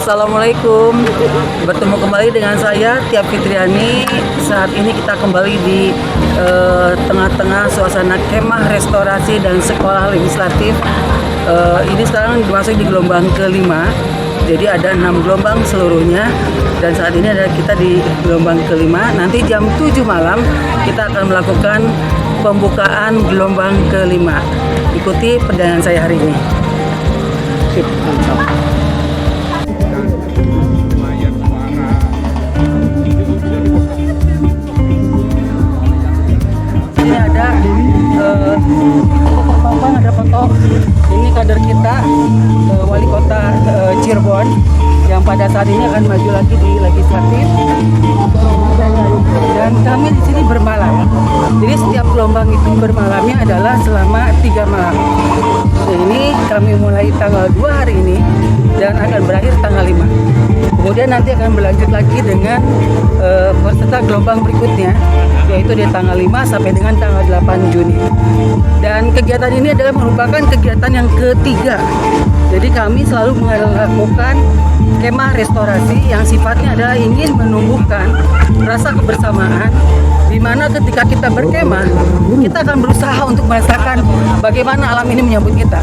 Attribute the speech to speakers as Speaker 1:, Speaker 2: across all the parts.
Speaker 1: Assalamualaikum. Bertemu kembali dengan saya Tia Fitriani. Saat ini kita kembali di tengah-tengah suasana kemah restorasi dan sekolah legislatif. Ini sekarang masuk di gelombang kelima. Jadi ada 6 gelombang seluruhnya. Dan saat ini ada kita di gelombang kelima. Nanti jam 7 malam kita akan melakukan pembukaan gelombang kelima. Ikuti perjalanan saya hari ini. Sip, mantap. Ini ada ada foto ini kader kita wali kota Cirebon yang pada saat ini akan maju lagi di legislatif, dan kami di sini bermalam. Jadi setiap gelombang itu bermalamnya adalah selama 3 malam. Ini kami mulai tanggal 2 hari ini dan akan berakhir tanggal 5. Kemudian nanti akan berlanjut lagi dengan peserta gelombang berikutnya, yaitu di tanggal 5 sampai dengan tanggal 8 Juni. Dan kegiatan ini adalah merupakan kegiatan yang ketiga. Jadi kami selalu melakukan kemah restorasi yang sifatnya adalah ingin menumbuhkan rasa kebersamaan, di mana ketika kita berkemah, kita akan berusaha untuk merasakan bagaimana alam ini menyambut kita.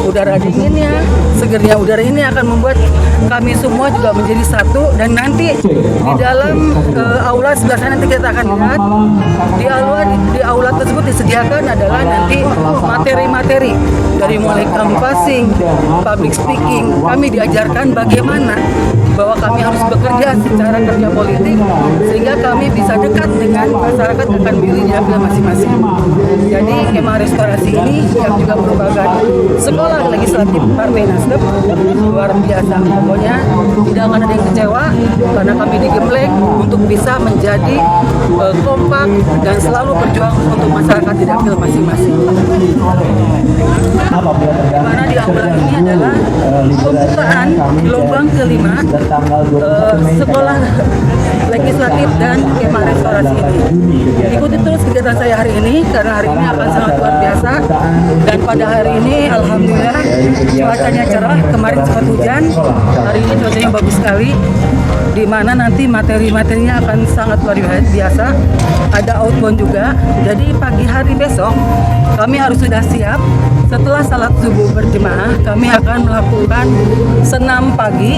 Speaker 1: Udara dinginnya, segernya udara ini akan membuat kami semua juga menjadi satu. Dan nanti di dalam aula sebelah sana nanti kita akan lihat di aula tersebut disediakan adalah nanti materi-materi dari mulai canvassing, public speaking. Kami diajarkan bagaimana bahwa kami harus bekerja secara kerja politik sehingga kami bisa dekat dengan masyarakat akan milih diambil masing-masing. Jadi kemah restorasi ini yang juga merupakan sekolah legislatif Partai Nasdem luar biasa. Pokoknya tidak akan ada yang kecewa karena kami digembleng untuk bisa menjadi kompak dan selalu berjuang untuk masyarakat diambil masing-masing. Di mana di aula ini adalah pembukaan gelombang kelima sekolah legislatif dan kemah restorasi ini. Ikuti terus kegiatan saya hari ini karena hari ini akan sangat luar biasa. Dan pada hari ini alhamdulillah cuacanya cerah, kemarin sempat hujan, hari ini cuacanya bagus sekali, di mana nanti materi-materinya akan sangat luar biasa. Ada outbound juga. Jadi pagi hari besok kami harus sudah siap. Setelah salat subuh berjemaah, kami akan melakukan senam pagi.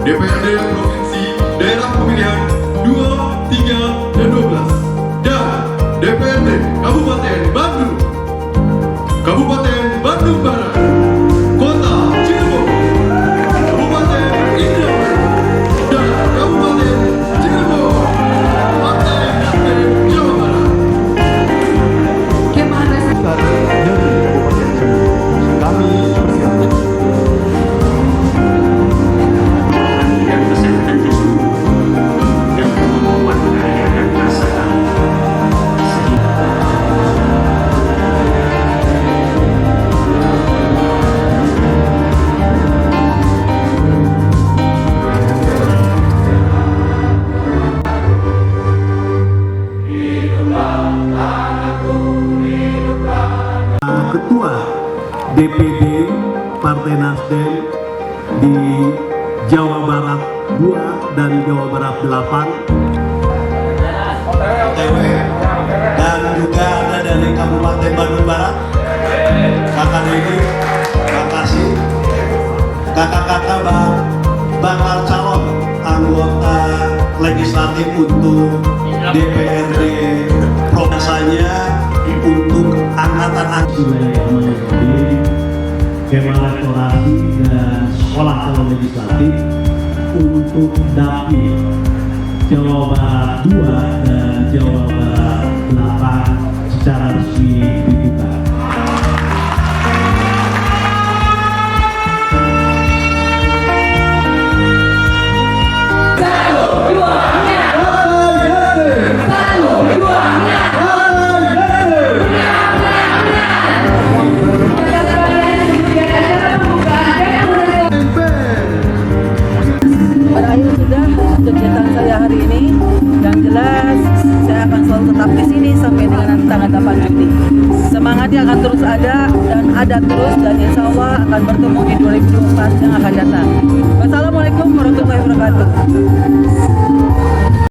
Speaker 2: DPRD Provinsi Daerah Pemilihan 2, 3, dan 12 dan DPRD Kabupaten Bandung, Kabupaten Bandung Barat, Kota Cirebon, Kabupaten Indramayu, dan Kabupaten Cirebon, Partai Nasdem Jawa Barat.
Speaker 3: Kemah restorasi
Speaker 2: Kami
Speaker 4: Ketua DPD Partai Nasdem di Jawa Barat 2 dan Jawa Barat 8, dan juga ada dari Kabupaten Bandung Barat, Kakak Nedi, makasih. Kakak-kakak bakal calon anggota legislatif untuk DPRD provincinya untuk angkatan wilayah Manado, Kema Rektorasi dan Sekolah Calon Legislatif untuk Dapil Jawa Barat 2 dan Jawa Barat 8 secara resmi dibuka.
Speaker 1: Berakhir sudah kegiatan saya hari ini. Yang jelas saya akan selalu tetap di sini sampai dengan tanggal 8 Juni. Semangatnya akan terus ada dan ada terus, dan insya Allah akan bertemu di 2024 yang akan datang. Wassalamualaikum warahmatullahi wabarakatuh.